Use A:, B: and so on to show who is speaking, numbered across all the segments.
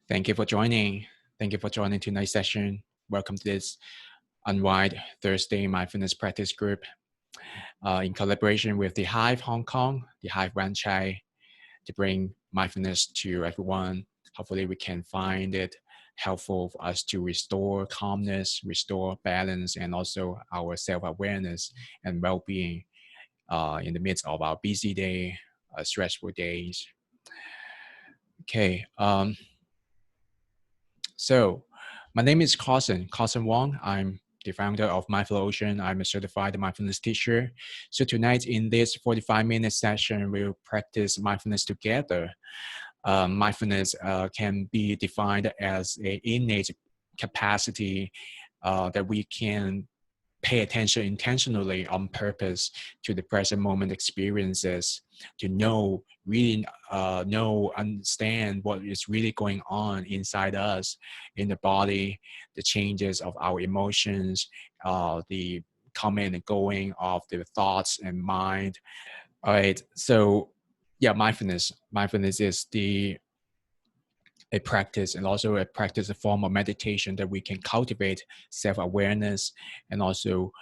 A: Thank you for joining. Thank you for joining tonight's session. Welcome to this Unwind Thursday Mindfulness Practice Group in collaboration with the Hive Hong Kong, the Hive franchise, to bring mindfulness to everyone. Hopefully we can find it helpful for us to restore calmness, restore balance, and also our self-awareness and well-being in the midst of our busy day, stressful days. Okay. So my name is Karson Wong. I'm the founder of MindfulOcean. I'm a certified mindfulness teacher. So tonight in this 45-minute session, we'll practice mindfulness together. Mindfulness can be defined as an innate capacity that we can pay attention intentionally on purpose to the present moment experiences, to know, really understand what is really going on inside us, in the body, the changes of our emotions, the coming and going of the thoughts and mind. All right, so yeah, mindfulness is a practice, and also a practice, a form of meditation that we can cultivate self-awareness and also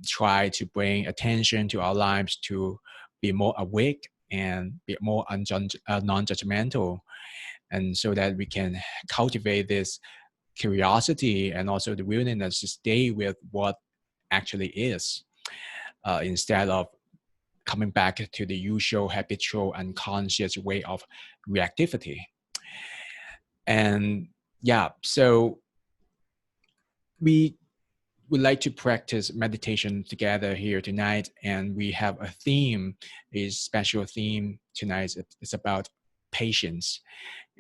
A: try to bring attention to our lives to be more awake and be more non-judgmental, and so that we can cultivate this curiosity and also the willingness to stay with what actually is, instead of coming back to the usual habitual unconscious way of reactivity. And yeah, so we would like to practice meditation together here tonight, and we have a theme, a special theme tonight. It's about patience,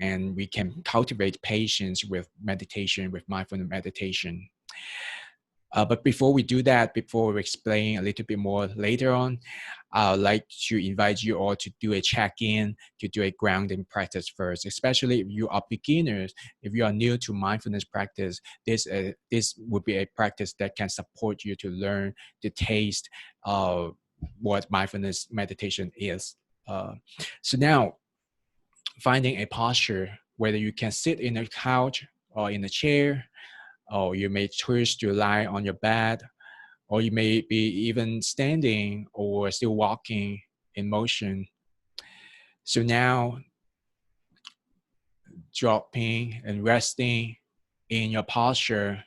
A: and we can cultivate patience with meditation, with mindfulness meditation. But before we do that, before we explain a little bit more later on, I would like to invite you all to do a check-in, to do a grounding practice first, especially if you are beginners, if you are new to mindfulness practice. This would be a practice that can support you to learn the taste of what mindfulness meditation is. So now, finding a posture, whether you can sit in a couch or in a chair, or you may choose to lie on your bed, or you may be even standing or still walking in motion. So now, dropping and resting in your posture,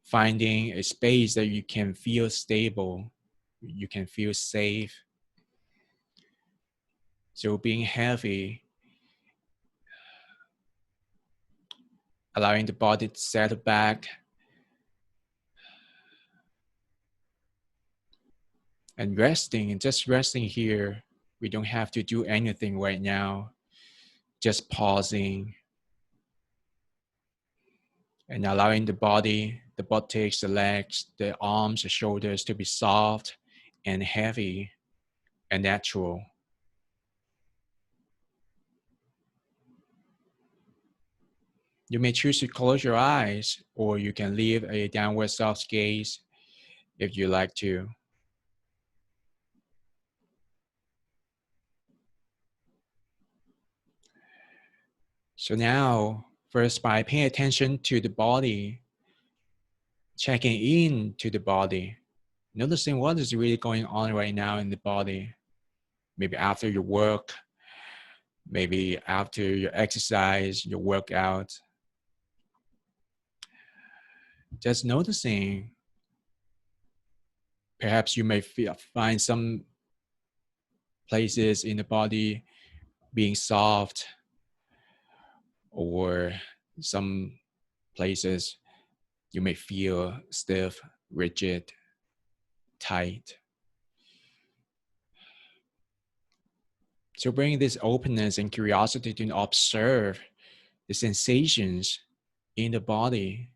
A: finding a space that you can feel stable, you can feel safe. So being heavy, allowing the body to settle back, and resting, and just resting here. We don't have to do anything right now, just pausing and allowing the body, the buttocks, the legs, the arms, the shoulders to be soft and heavy and natural. You may choose to close your eyes, or you can leave a downward soft gaze if you like to. So now, first, by paying attention to the body, checking in to the body, noticing what is really going on right now in the body. Maybe after your work, maybe after your exercise, your workout. Just noticing. Perhaps you may find some places in the body being soft, or some places you may feel stiff, rigid, tight. So bring this openness and curiosity to observe the sensations in the body.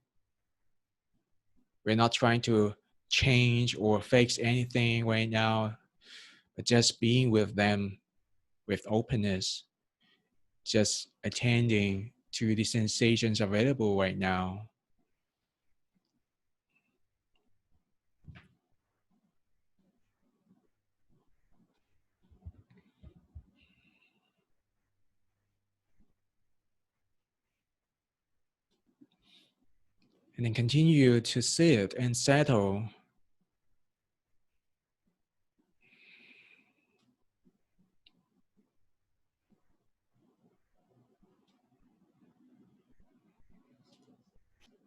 A: We're not trying to change or fix anything right now, but just being with them with openness, just attending to the sensations available right now. And then continue to sit and settle.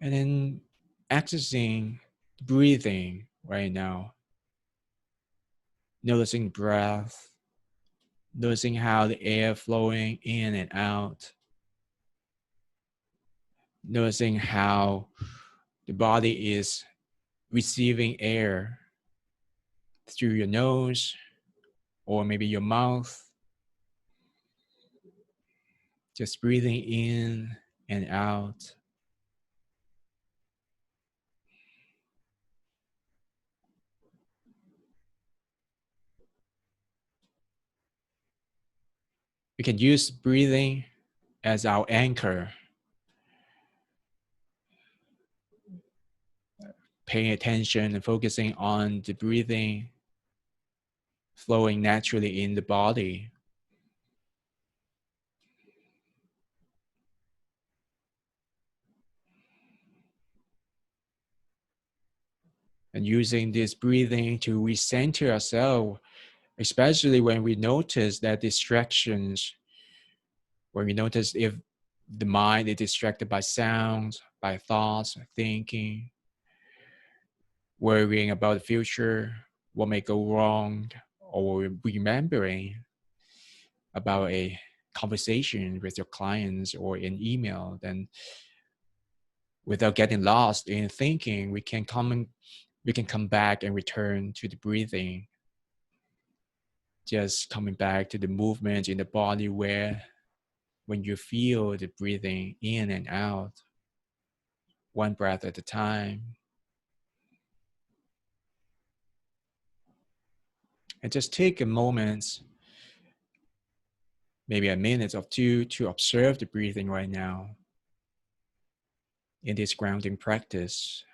A: And then accessing breathing right now. Noticing breath, noticing how the air flowing in and out. Noticing how the body is receiving air through your nose or maybe your mouth. Just breathing in and out. We can use breathing as our anchor. Paying attention and focusing on the breathing flowing naturally in the body. And using this breathing to recenter ourselves, especially when we notice that distractions, when we notice if the mind is distracted by sounds, by thoughts, thinking, worrying about the future, what may go wrong, or remembering about a conversation with your clients or an email, then without getting lost in thinking, we can come back and return to the breathing. Just coming back to the movement in the body where when you feel the breathing in and out, one breath at a time. And just take a moment, maybe a minute or two, to observe the breathing right now in this grounding practice.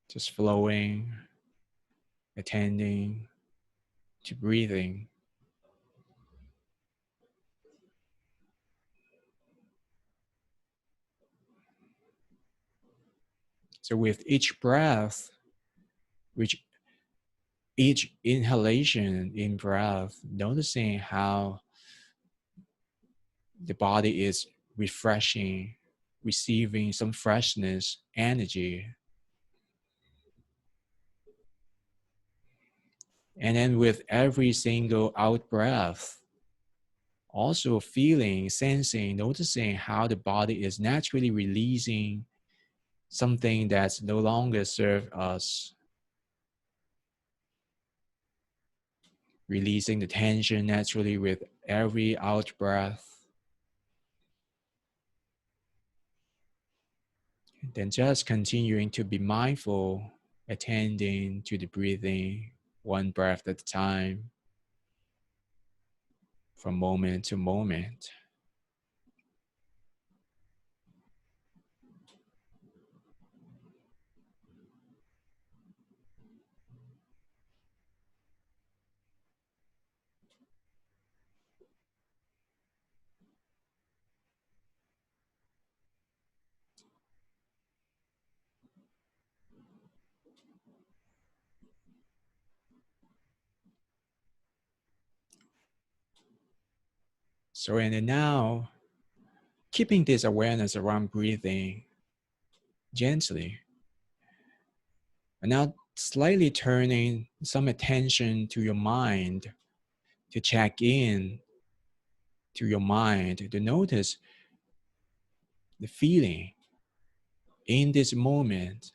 A: Just flowing, attending to breathing. So with each breath, which each inhalation in breath, noticing how the body is refreshing, receiving some freshness, energy. And then with every single out breath, also feeling, sensing, noticing how the body is naturally releasing something that's no longer serves us. Releasing the tension naturally with every out breath. Then just continuing to be mindful, attending to the breathing, one breath at a time, from moment to moment. So, and then now, keeping this awareness around breathing gently, and now slightly turning some attention to your mind, to check in to your mind, to notice the feeling in this moment.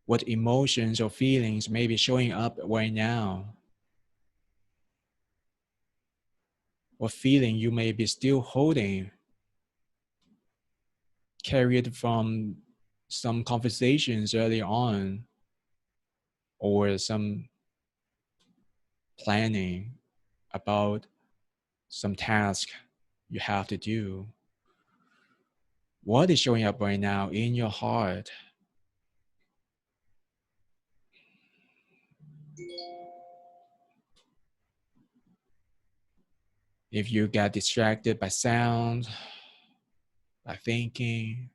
A: What emotions or feelings may be showing up right now? What feeling you may be still holding, carried from some conversations early on, or some planning about some task you have to do. What is showing up right now in your heart? If you get distracted by sound, by thinking,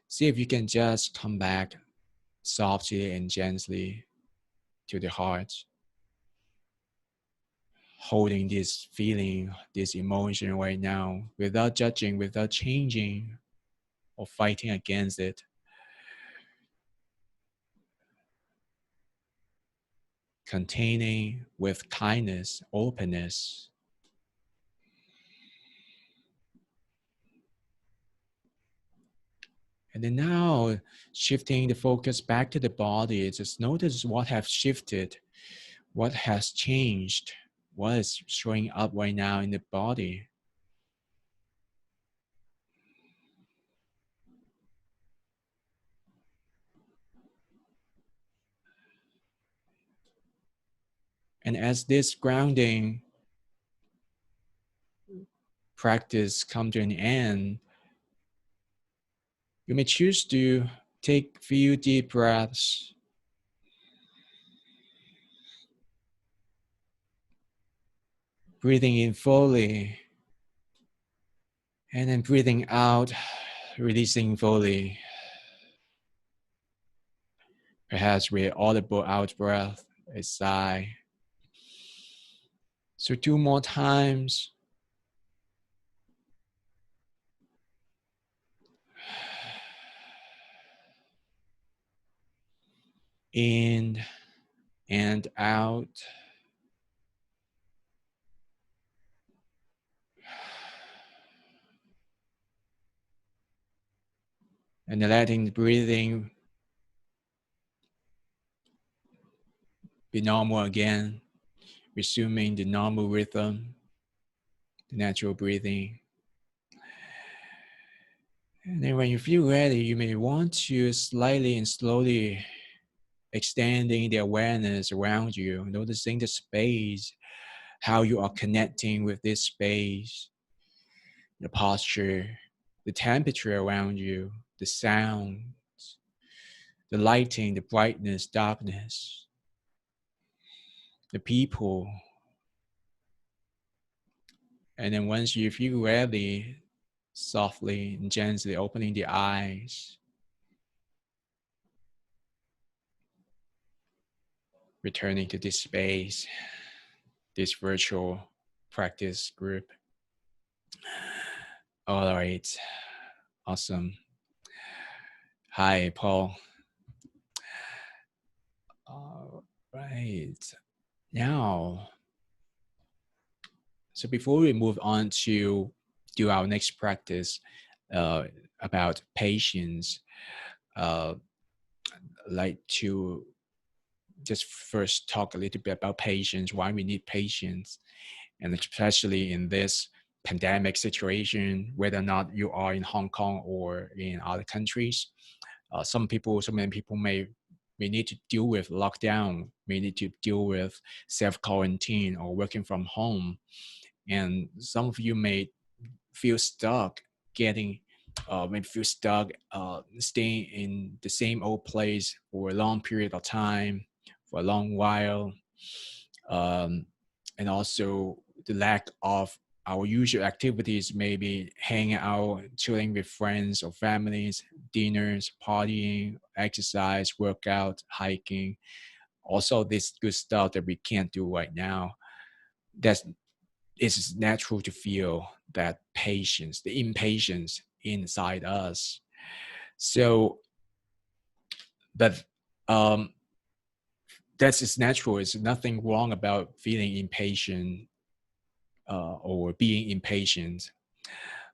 A: see if you can just come back softly and gently to the heart, holding this feeling, this emotion right now, without judging, without changing or fighting against it. Containing with kindness, openness. And then now, shifting the focus back to the body, just notice what has shifted, what has changed, what is showing up right now in the body. And as this grounding practice comes to an end, you may choose to take a few deep breaths. Breathing in fully, and then breathing out, releasing fully. Perhaps with audible out breath, a sigh. So 2 more times. In and out. And letting the breathing be normal again, resuming the normal rhythm, the natural breathing. And then when you feel ready, you may want to slightly and slowly extending the awareness around you, noticing the space, how you are connecting with this space, the posture, the temperature around you, the sound, the lighting, the brightness, darkness, the people. And then once you feel ready, softly and gently opening the eyes, returning to this space, this virtual practice group. All right, awesome. Hi, Paul. All right, now, so before we move on to do our next practice about patience, like to just first talk a little bit about patience, why we need patience, and especially in this pandemic situation, whether or not you are in Hong Kong or in other countries. So many people may need to deal with lockdown, may need to deal with self-quarantine or working from home. And some of you may feel stuck staying in the same old place for a long period of time, for a long while. And also the lack of our usual activities, maybe hanging out, chilling with friends or families, dinners, partying, exercise, workout, hiking. Also this good stuff that we can't do right now. It's natural to feel that patience, the impatience inside us. So, but that's just natural. There's nothing wrong about feeling impatient or being impatient.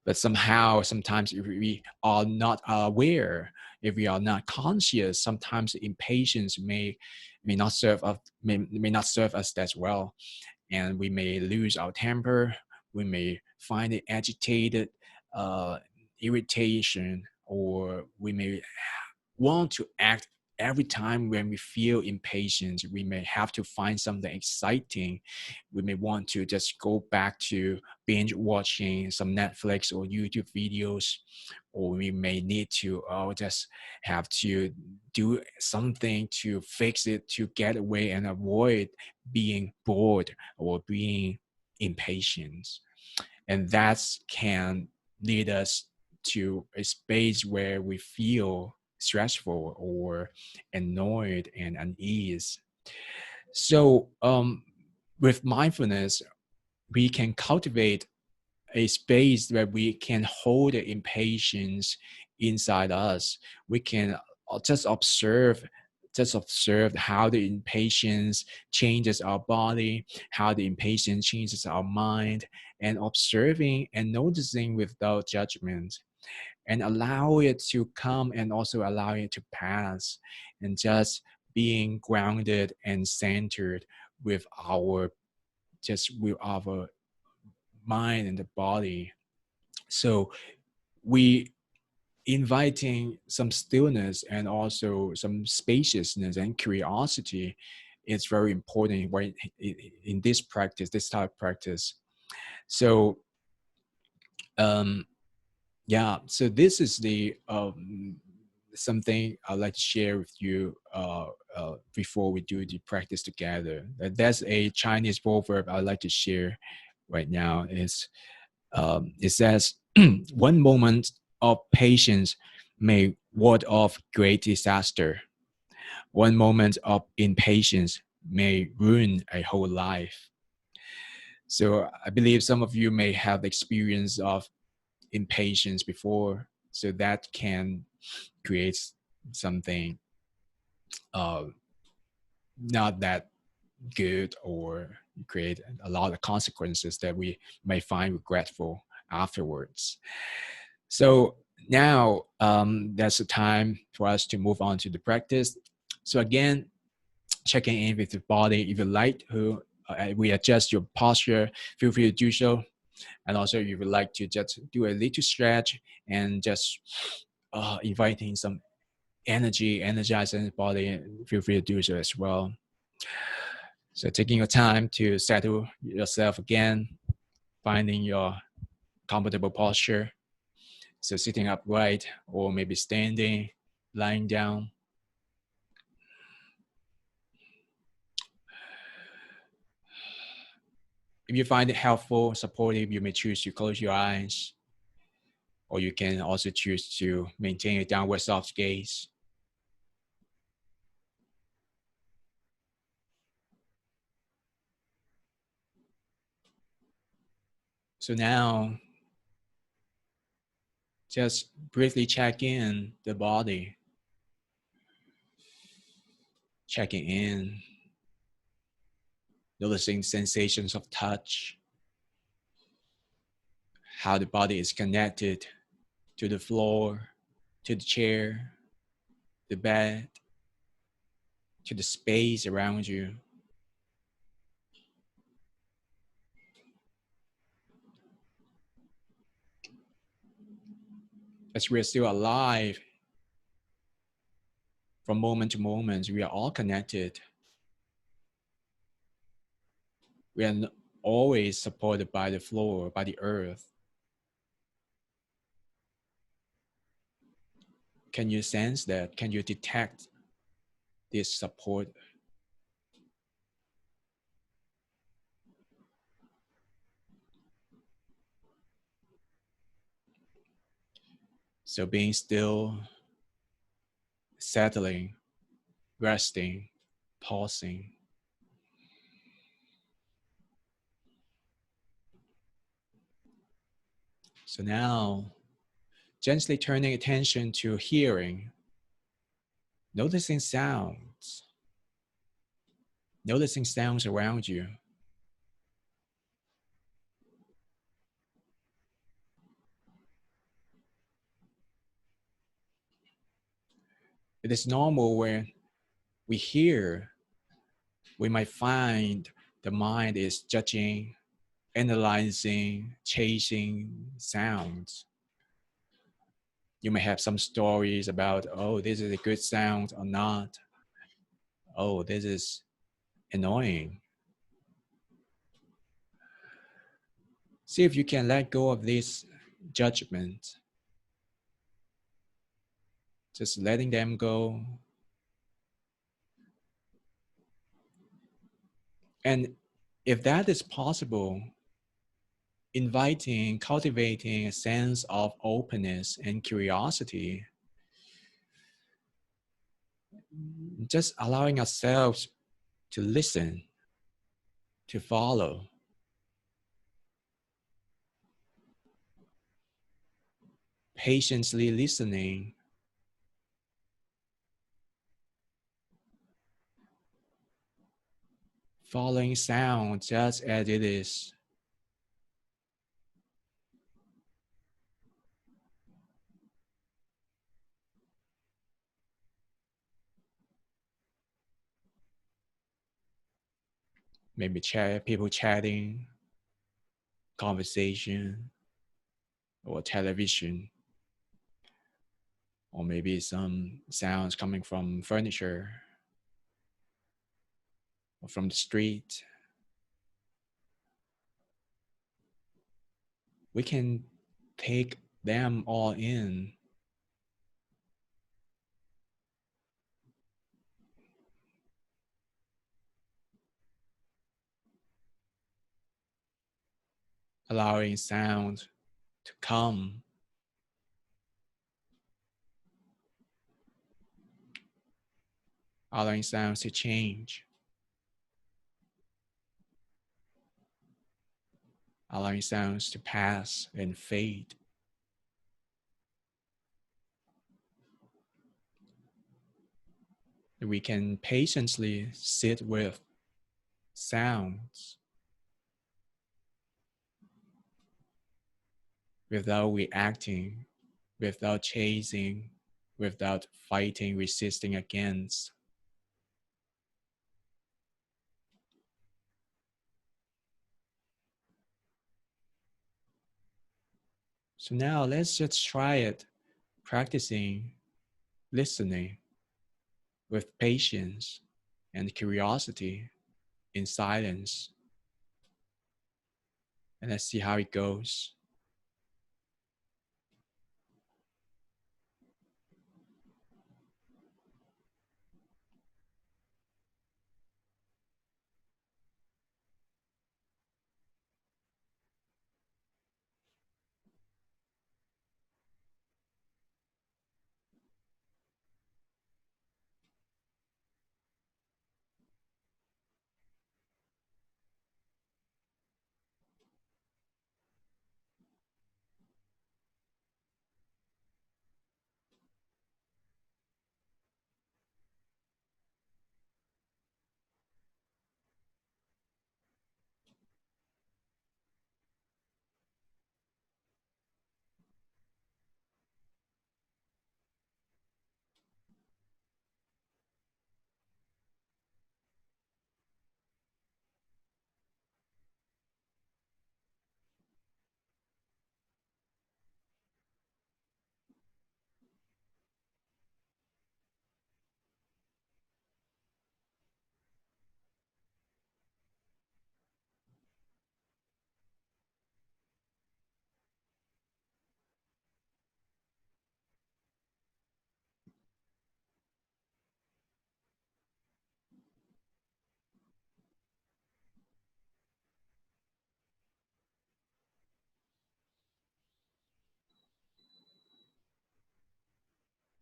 A: But somehow, sometimes if we are not aware, if we are not conscious, sometimes impatience may not serve us, may not serve us that well, and we may lose our temper. We may find it agitated, irritation, or we may want to act every time when we feel impatient, we may have to find something exciting. We may want to just go back to binge watching some Netflix or YouTube videos, or we may need to just have to do something to fix it, to get away and avoid being bored or being impatient. And that can lead us to a space where we feel stressful or annoyed and unease. So with mindfulness, we can cultivate a space where we can hold the impatience inside us. We can just observe how the impatience changes our body, how the impatience changes our mind, and observing and noticing without judgment, and allow it to come and also allow it to pass, and just being grounded and centered with our mind and the body. So we inviting some stillness and also some spaciousness and curiosity is very important in this practice, this type of practice. So yeah, so this is the something I'd like to share with you before we do the practice together. That's a Chinese proverb I'd like to share right now. It says, one moment of patience may ward off great disaster. One moment of impatience may ruin a whole life. So I believe some of you may have experience of impatience before, so that can create something not that good, or create a lot of consequences that we may find regretful afterwards. So now that's the time for us to move on to the practice. So again, checking in with the body. If you like to readjust your posture, feel free to do so. And also if you would like to just do a little stretch and just inviting some energy, energizing the body, feel free to do so as well. So taking your time to settle yourself again, finding your comfortable posture. So sitting upright or maybe standing, lying down. If you find it helpful, supportive, you may choose to close your eyes, or you can also choose to maintain a downward soft gaze. So now, just briefly check in the body, checking in, noticing sensations of touch, how the body is connected to the floor, to the chair, the bed, to the space around you. As we are still alive, from moment to moment, we are all connected. We are always supported by the floor, by the earth. Can you sense that? Can you detect this support? So being still, settling, resting, pausing. So now, gently turning attention to hearing, noticing sounds around you. It is normal when we hear, we might find the mind is judging, analyzing, chasing sounds. You may have some stories about, oh, this is a good sound or not. Oh, this is annoying. See if you can let go of this judgment. Just letting them go. And if that is possible, cultivating a sense of openness and curiosity, just allowing ourselves to listen, to follow, patiently listening, following sound just as it is. Maybe people chatting, conversation, or television, or maybe some sounds coming from furniture or from the street. We can take them all in, allowing sound to come, allowing sounds to change, allowing sounds to pass and fade. We can patiently sit with sounds without reacting, without chasing, without fighting, resisting against. So now let's just try it, practicing listening with patience and curiosity in silence. And let's see how it goes.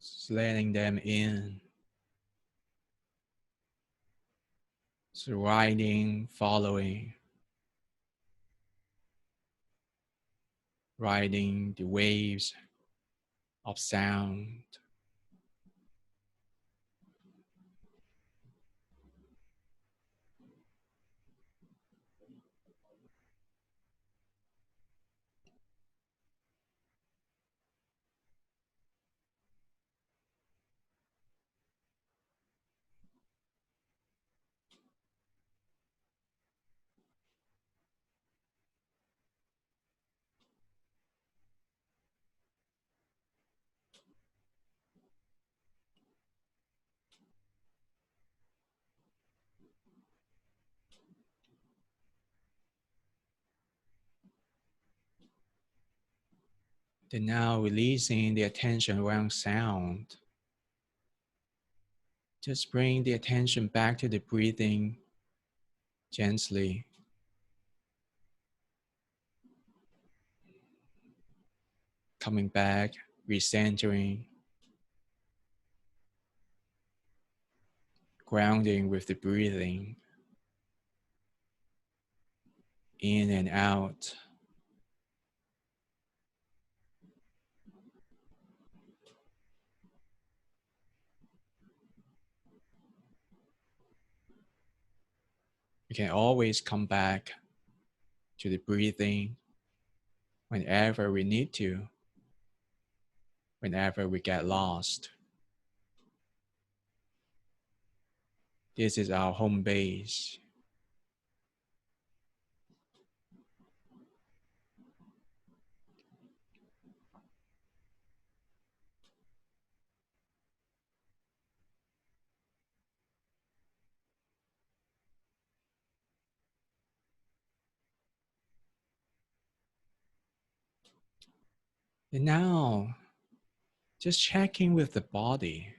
A: Just letting them in. So riding the waves of sound. Then now releasing the attention around sound. Just bring the attention back to the breathing gently. Coming back, recentering, grounding with the breathing, in and out. We can always come back to the breathing whenever we need to, whenever we get lost. This is our home base. And now, just checking with the body.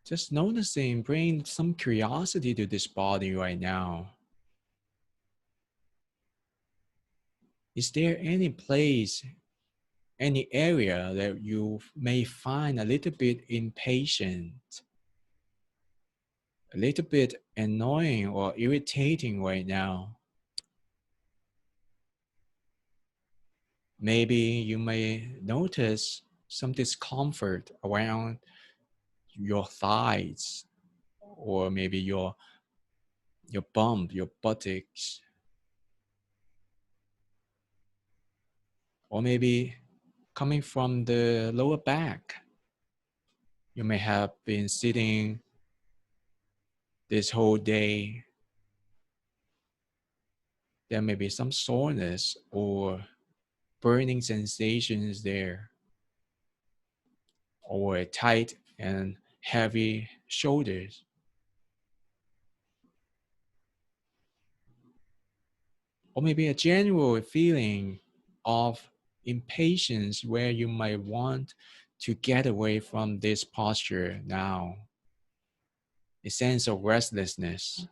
A: Just noticing, bring some curiosity to this body right now. Is there any place, any area that you may find a little bit impatient, a little bit annoying or irritating right now? Maybe you may notice some discomfort around your thighs, or maybe your bump, your buttocks, or maybe coming from the lower back. You may have been sitting this whole day. There may be some soreness or burning sensations there, or tight and heavy shoulders, or maybe a general feeling of impatience where you might want to get away from this posture now, a sense of restlessness.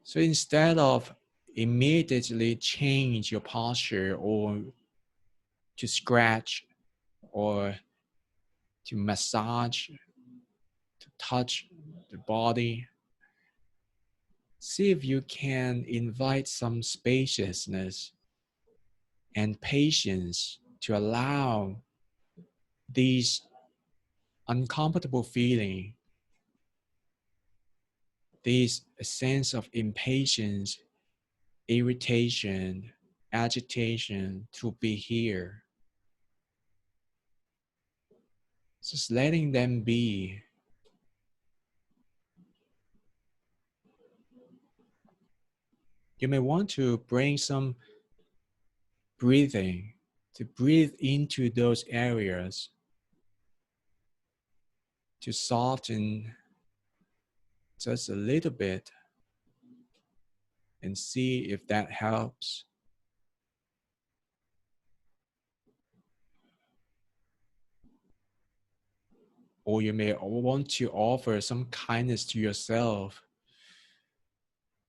A: So instead of immediately change your posture or to scratch or to massage, to touch the body, see if you can invite some spaciousness and patience to allow these uncomfortable feeling, this sense of impatience, irritation, agitation to be here. Just letting them be. You may want to bring some breathing to breathe into those areas to soften just a little bit and see if that helps. Or you may want to offer some kindness to yourself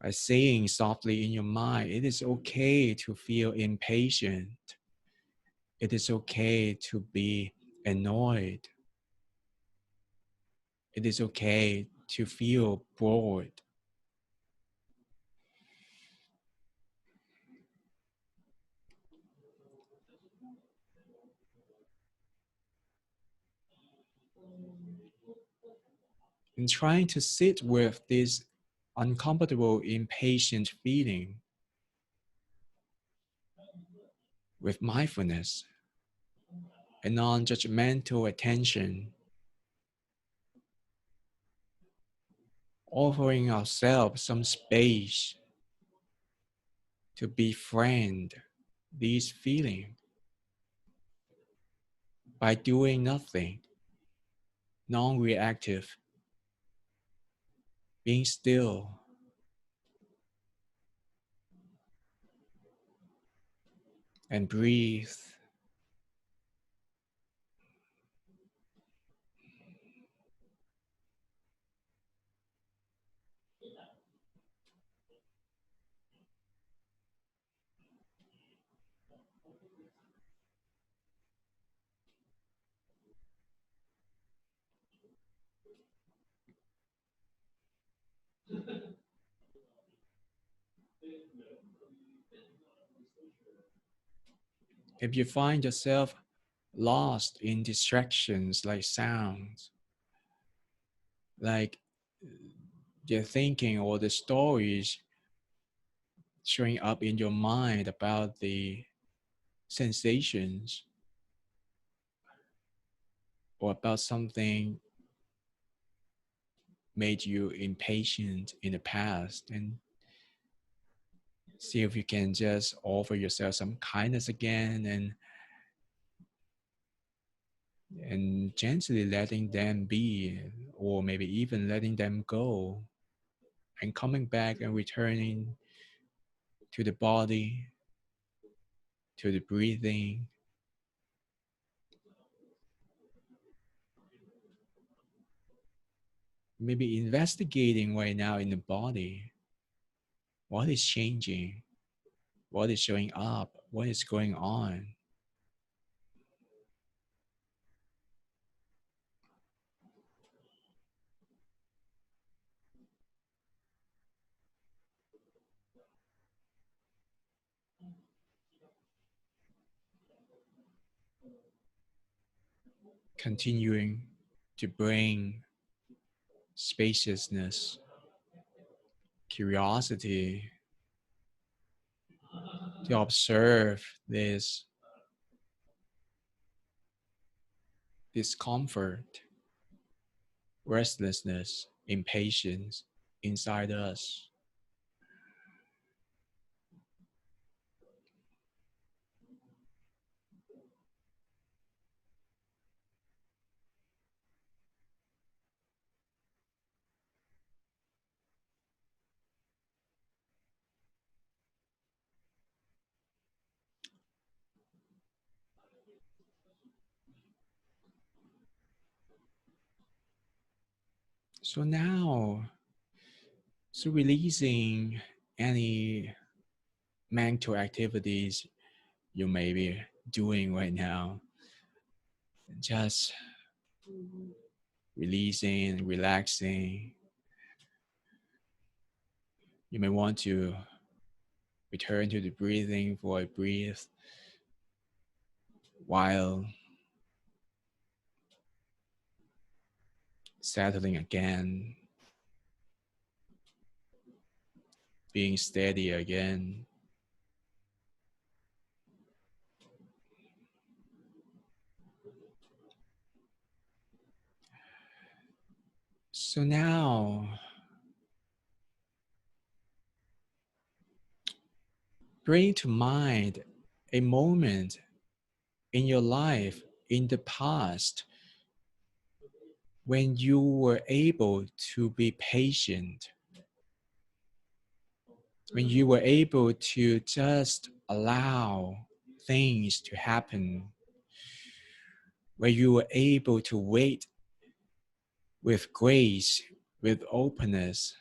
A: by saying softly in your mind, it is okay to feel impatient. It is okay to be annoyed. It is okay to feel bored. And trying to sit with this uncomfortable, impatient feeling with mindfulness and non-judgmental attention, offering ourselves some space to befriend these feelings by doing nothing, non-reactive, being still, and breathe. If you find yourself lost in distractions like sounds, like your thinking or the stories showing up in your mind about the sensations or about something made you impatient in the past, and see if you can just offer yourself some kindness again and gently letting them be, or maybe even letting them go, and coming back and returning to the body, to the breathing. Maybe investigating right now in the body, what is changing, what is showing up, what is going on. Continuing to bring spaciousness, curiosity, to observe this discomfort, restlessness, impatience inside us. So now, releasing any mental activities you may be doing right now, just releasing, relaxing. You may want to return to the breathing for a breathe while settling again, being steady again. So now, bring to mind a moment in your life in the past when you were able to be patient, when you were able to just allow things to happen, where you were able to wait with grace, with openness,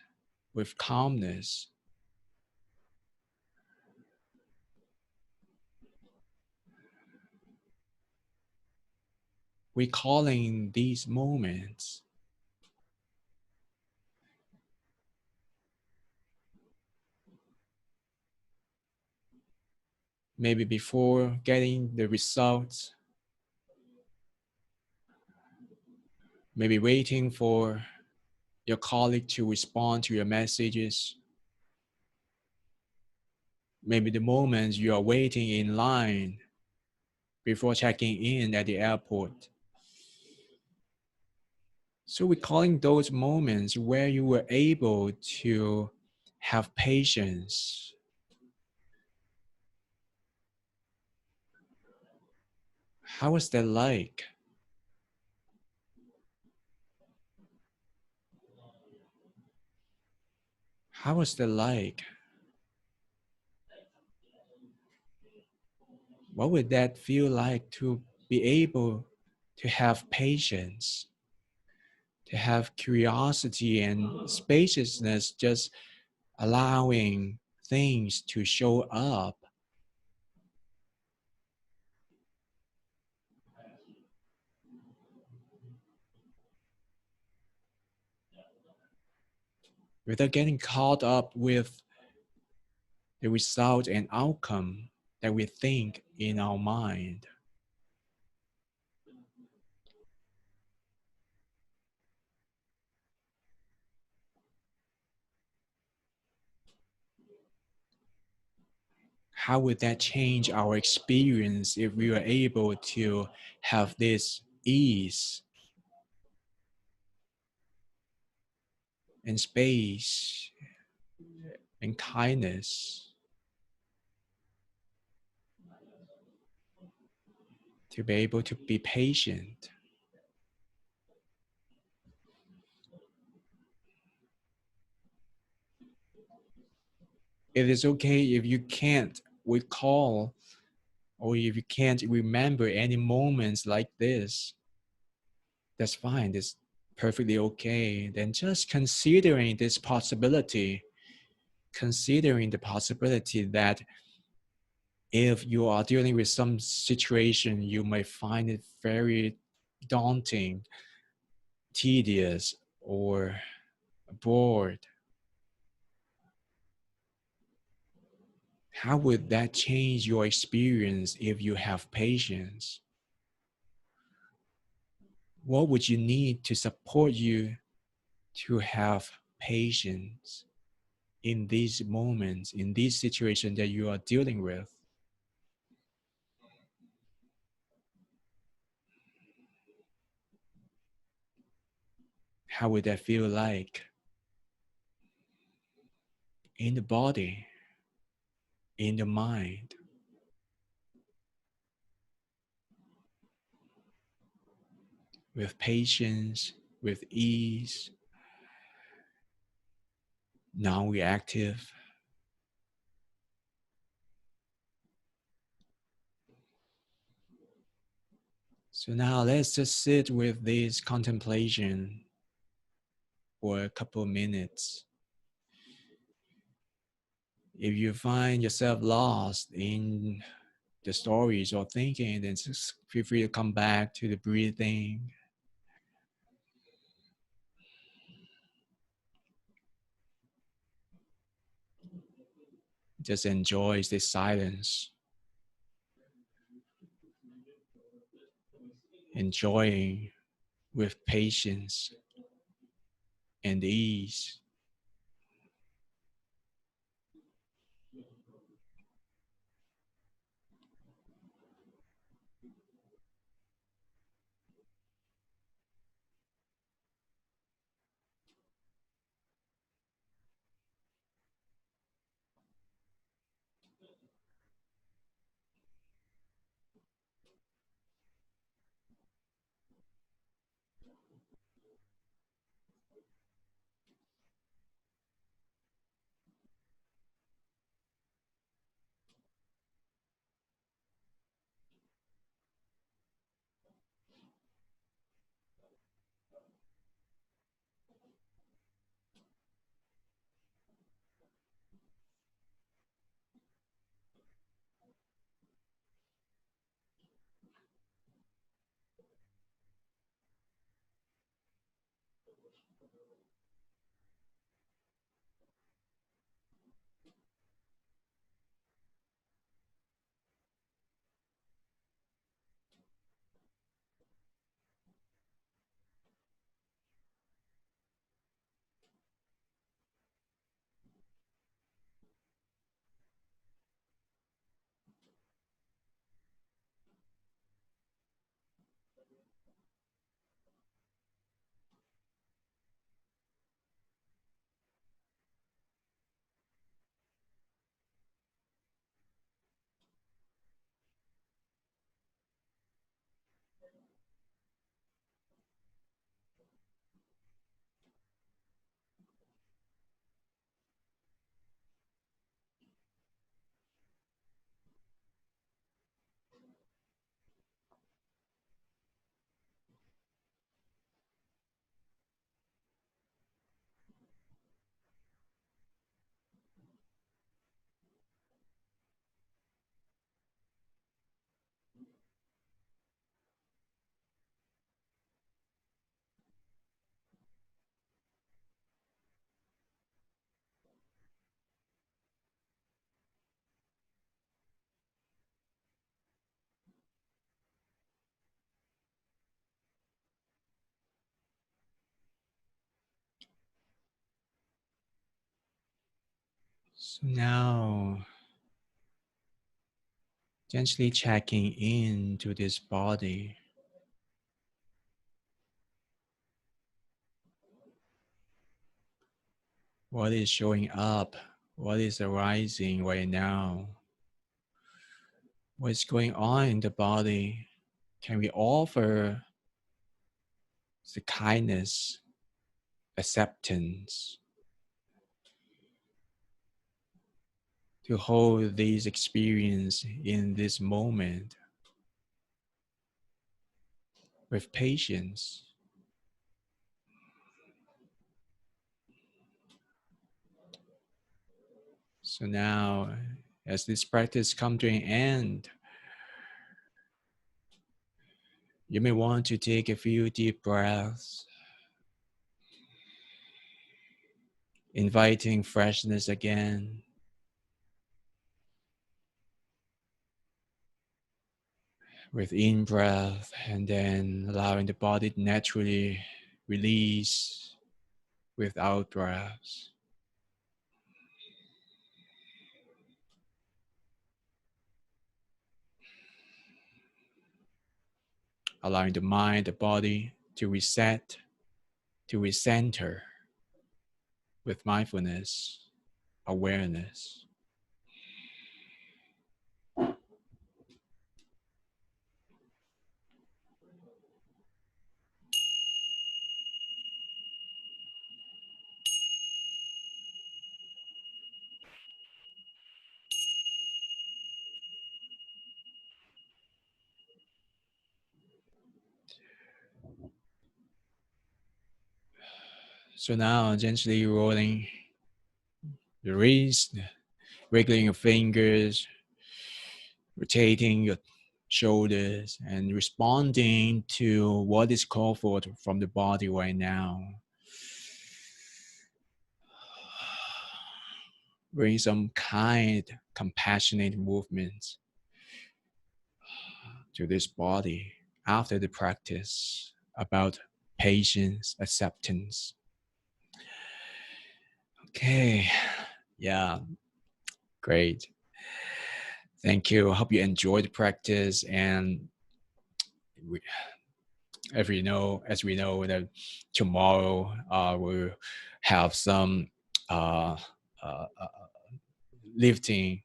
A: with calmness. Recalling these moments, maybe before getting the results, maybe waiting for your colleague to respond to your messages, maybe the moments you are waiting in line before checking in at the airport. So recalling those moments where you were able to have patience. How was that like? How was that like? What would that feel like to be able to have patience, to have curiosity and spaciousness, just allowing things to show up without getting caught up with the result and outcome that we think in our mind. How would that change our experience if we were able to have this ease and space and kindness to be able to be patient? It is okay if you can't recall or if you can't remember any moments like this. That's fine. That's perfectly okay. Then just considering this possibility, considering the possibility that if you are dealing with some situation, you may find it very daunting, tedious, or bored. How would that change your experience if you have patience? What would you need to support you to have patience in these moments, in this situation that you are dealing with? How would that feel like in the body, in the mind? With patience, with ease, non-reactive. So now let's just sit with this contemplation for a couple of minutes. If you find yourself lost in the stories or thinking, then just feel free to come back to the breathing. Just enjoy this silence, enjoying with patience and ease. So now, gently checking into this body. What is showing up? What is arising right now? What's going on in the body? Can we offer the kindness, acceptance to hold this experience in this moment with patience? So now, as this practice comes to an end, you may want to take a few deep breaths, inviting freshness again. With in-breath, and then allowing the body to naturally release with out-breaths. Allowing the mind, the body to reset, to recenter with mindfulness, awareness. So now gently rolling the wrist, wiggling your fingers, rotating your shoulders, and responding to what is called for from the body right now. Bring some kind, compassionate movements to this body after the practice about patience, acceptance. Okay, yeah, great. Thank you. I hope you enjoyed the practice. And as we know that tomorrow we'll have some uh, uh, lifting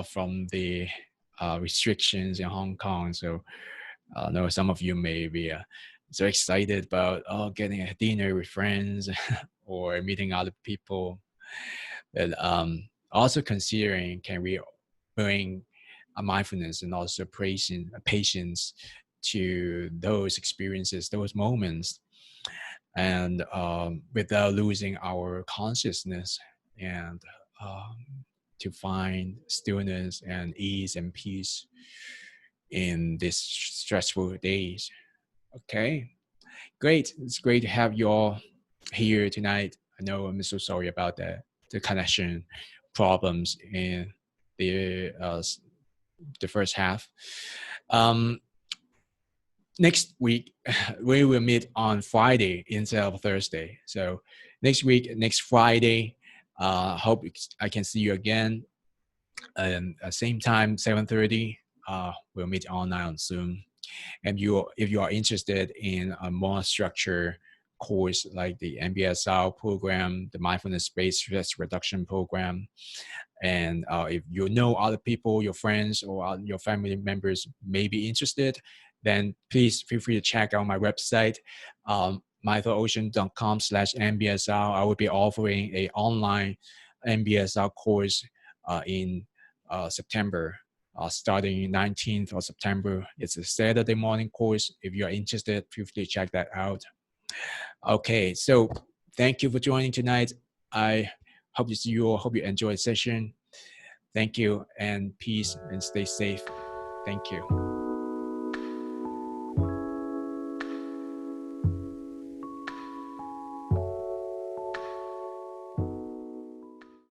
A: from the restrictions in Hong Kong. So I know some of you may be so excited about getting a dinner with friends or meeting other people. But also considering, can we bring a mindfulness and also patience to those experiences, those moments, and without losing our consciousness, and to find stillness and ease and peace in these stressful days. Okay, great. It's great to have you all here tonight. I know I'm so sorry about the connection problems in the first half. Next week, we will meet on Friday instead of Thursday. So next week, next Friday, hope I can see you again. And same time, 7:30. We'll meet online on Zoom. And if you are interested in a more structured course like the MBSR program, the mindfulness-based stress reduction program, and if you know other people, your friends or your family members may be interested, then please feel free to check out my website, MindfulOcean.com/MBSR. I will be offering an online MBSR course in September, starting 19th of September. It's a Saturday morning course. If you're interested, feel free to check that out. Okay, so thank you for joining tonight. I hope to see you all. Hope you enjoy the session. Thank you, and peace, and stay safe. Thank you.